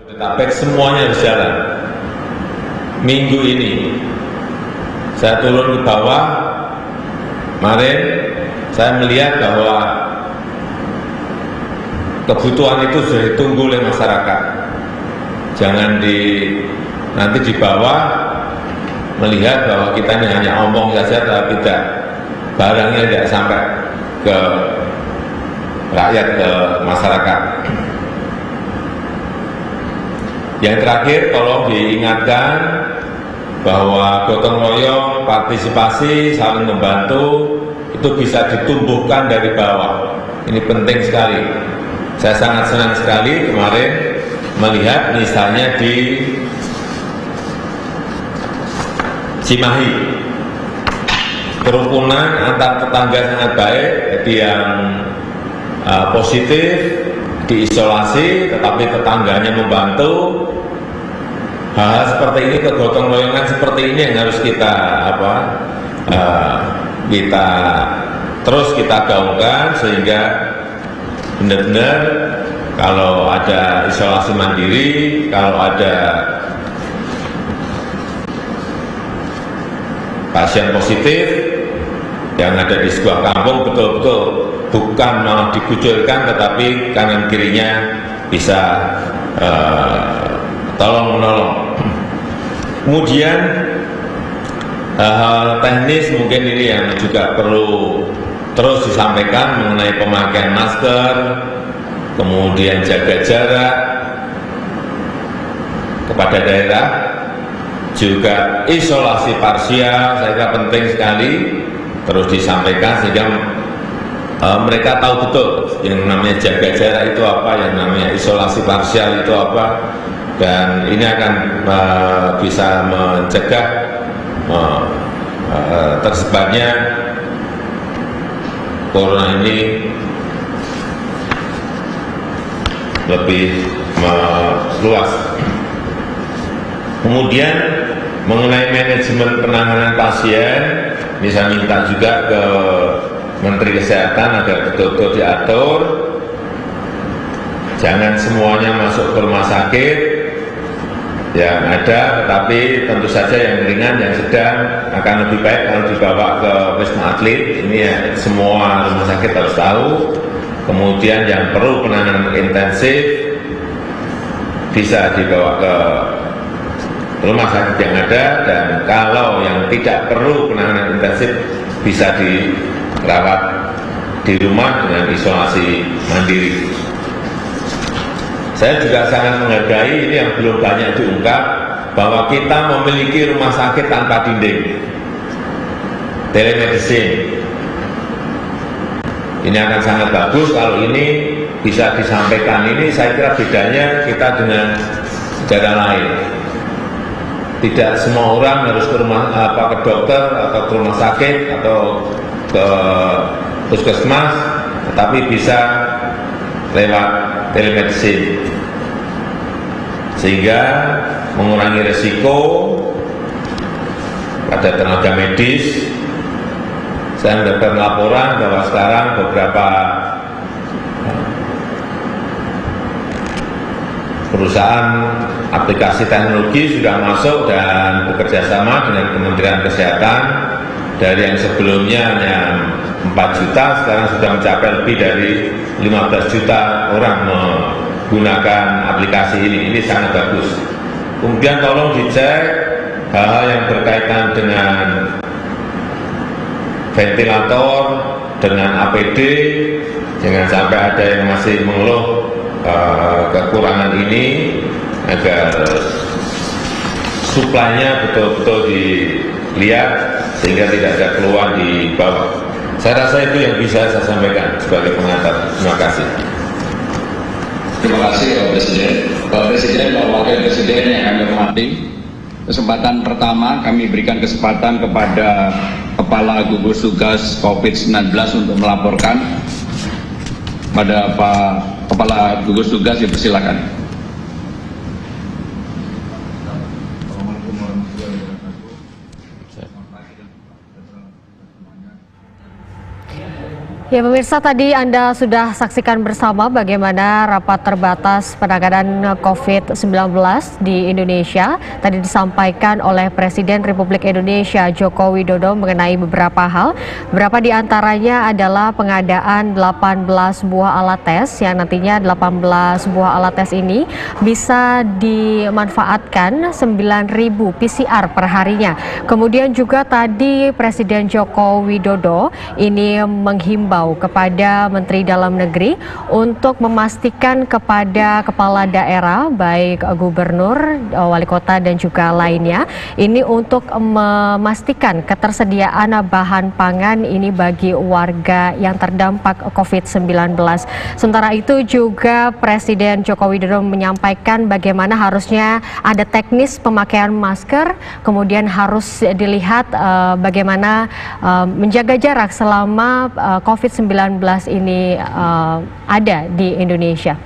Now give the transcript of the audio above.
Tapi semuanya harus jalan. Minggu ini saya turun ke bawah, kemarin saya melihat bahwa kebutuhan itu sudah ditunggu oleh masyarakat. Jangan nanti di bawah melihat bahwa kita ini hanya omong saja, tapi tidak, barangnya tidak sampai ke rakyat, ke masyarakat. Yang terakhir, tolong diingatkan bahwa gotong royong, partisipasi, saling membantu itu bisa ditumbuhkan dari bawah. Ini penting sekali. Saya sangat senang sekali kemarin melihat misalnya di Cimahi, kerukunan antar tetangga sangat baik, jadi yang positif diisolasi, tetapi tetangganya membantu. Hal seperti ini, kegotong royongan seperti ini yang harus kita terus kita gaungkan, sehingga benar-benar kalau ada isolasi mandiri, kalau ada pasien positif yang ada di sebuah kampung, betul-betul bukan malah dikucilkan, tetapi kanan kirinya bisa tolong menolong. Kemudian hal teknis mungkin ini yang juga perlu terus disampaikan mengenai pemakaian masker, kemudian jaga jarak kepada daerah, juga isolasi parsial, saya kira penting sekali terus disampaikan sehingga mereka tahu betul yang namanya jaga jarak itu apa, yang namanya isolasi parsial itu apa, dan ini akan bisa mencegah tersebarnya corona ini lebih meluas. Kemudian mengenai manajemen penanganan pasien, ini saya minta juga ke Menteri Kesehatan agar betul-betul diatur, jangan semuanya masuk ke rumah sakit yang ada, tetapi tentu saja yang ringan, yang sedang akan lebih baik kalau dibawa ke Wisma Atlet. Ini ya, semua rumah sakit harus tahu. Kemudian yang perlu penanganan intensif bisa dibawa ke rumah sakit yang ada, dan kalau yang tidak perlu penanganan intensif bisa dirawat di rumah dengan isolasi mandiri. Saya juga sangat menghargai ini yang belum banyak diungkap, bahwa kita memiliki rumah sakit tanpa dinding, telemedicine. Ini akan sangat bagus kalau ini bisa disampaikan. Ini saya kira bedanya kita dengan negara lain. Tidak semua orang harus ke ke dokter atau ke rumah sakit atau ke puskesmas, tetapi bisa lewat telemedicine, sehingga mengurangi risiko pada tenaga medis. Saya mendapat laporan bahwa sekarang beberapa perusahaan aplikasi teknologi sudah masuk dan bekerja sama dengan Kementerian Kesehatan. Dari yang sebelumnya hanya 4 juta, sekarang sudah mencapai lebih dari 15 juta orang menggunakan aplikasi ini. Ini sangat bagus. Kemudian tolong dicek hal-hal yang berkaitan dengan ventilator, dengan APD, jangan sampai ada yang masih mengeluh kekurangan ini, agar suplainya betul-betul dilihat sehingga tidak ada keluhan di bawah. Saya rasa itu yang bisa saya sampaikan sebagai pengantar. Terima kasih. Terima kasih Pak Presiden. Pak Presiden, Pak Wakil Presiden yang kami hormati, kesempatan pertama kami berikan kesempatan kepada Kepala Gugus Tugas COVID-19 untuk melaporkan. Pada Pak Kepala Gugus Tugas, dipersilakan. Ya pemirsa, tadi Anda sudah saksikan bersama bagaimana rapat terbatas penanganan COVID-19 di Indonesia. Tadi disampaikan oleh Presiden Republik Indonesia Joko Widodo mengenai beberapa hal. Beberapa di antaranya adalah pengadaan 18 buah alat tes yang nantinya 18 buah alat tes ini bisa dimanfaatkan 9.000 PCR per harinya. Kemudian juga tadi Presiden Joko Widodo ini menghimbau kepada Menteri Dalam Negeri untuk memastikan kepada kepala daerah baik gubernur, wali kota dan juga lainnya ini untuk memastikan ketersediaan bahan pangan ini bagi warga yang terdampak COVID-19. Sementara itu juga Presiden Joko Widodo menyampaikan bagaimana harusnya ada teknis pemakaian masker, kemudian harus dilihat bagaimana menjaga jarak selama COVID-19 ini ada di Indonesia.